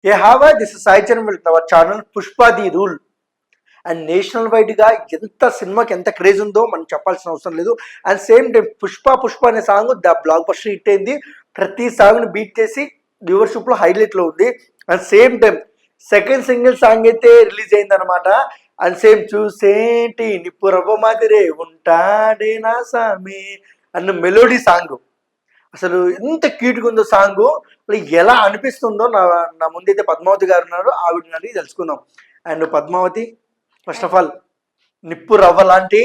ఏ హావా దిస్ Sai Charan our channel Pushpa the rule. And national wide గా ఎంత సినిమాకి ఎంత క్రేజ్ ఉందో మనం చెప్పాల్సిన అవసరం లేదు. అండ్ సేమ్ టైం పుష్ప అనే song the block buster hit అయింది. ప్రతి సాంగ్ ని బీట్ చేసి వ్యూవర్షిప్ లో హైలైట్ లో ఉంది. And same time second single song అయితే రిలీజ్ అయింది అనమాట. అండ్ సేమ్ చూసేంటి నిప్పురవ్వ మాదిరే ఉంటాడే నా సామి అన్న మెలోడీ సాంగ్ అసలు ఎంత క్యూట్గా ఉందో సాంగ్. ఎలా అనిపిస్తుందో నా ముందైతే పద్మావతి గారు ఉన్నారు, ఆవిడని అడిగి తెలుసుకుందాం. And Padmavati, first of all నిప్పు రవ్వ లాంటి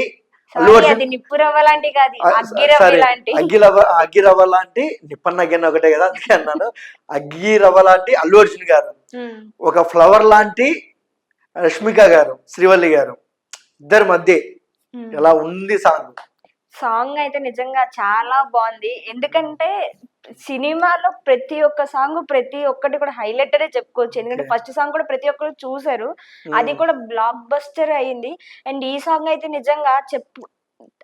అగ్గి రవ్వ లాంటి నిప్పన్న గిన్నె ఒకటే కదా, అందుకే అన్నాను. అగ్గి రవ్వ లాంటి అల్లు అర్జున్ గారు, ఒక ఫ్లవర్ లాంటి రష్మిక గారు, శ్రీవల్లి గారు, ఇద్దరి మధ్య ఎలా ఉంది సాంగ్. సాంగ్ అయితే నిజంగా చాలా బాగుంది. ఎందుకంటే సినిమాలో ప్రతి ఒక్క సాంగ్ ప్రతి ఒక్కటి కూడా హైలైటరే చెప్పుకోవచ్చు. ఎందుకంటే ఫస్ట్ సాంగ్ కూడా ప్రతి ఒక్కరు చూసారు, అది కూడా బ్లాక్ బస్టర్ అయింది. అండ్ ఈ సాంగ్ అయితే నిజంగా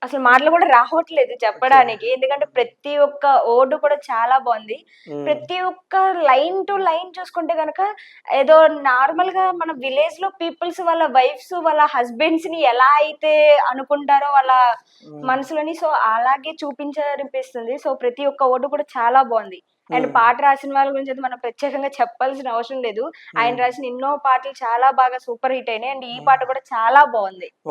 అసలు మాటలు కూడా రావట్లేదు చెప్పడానికి. ఎందుకంటే ప్రతి ఒక్క ఓడు కూడా చాలా బాగుంది. ప్రతి ఒక్క లైన్ టు లైన్ చూసుకుంటే గనక ఏదో నార్మల్ గా మన విలేజ్ లో పీపుల్స్ వాళ్ళ వైఫ్స్ వాళ్ళ హస్బెండ్స్ ని ఎలా అయితే అనుకుంటారో వాళ్ళ మనసులని, సో అలాగే చూపించాలనిపిస్తుంది. సో ప్రతి ఒక్క ఓడు కూడా చాలా బాగుంది. అండ్ పాట రాసిన వాళ్ళ గురించి అయితే మనం ప్రత్యేకంగా చెప్పాల్సిన అవసరం లేదు. ఆయన రాసిన ఎన్నో పాటలు చాలా బాగా సూపర్ హిట్ అయినాయి. అండ్ ఈ పాట కూడా చాలా బాగుంది.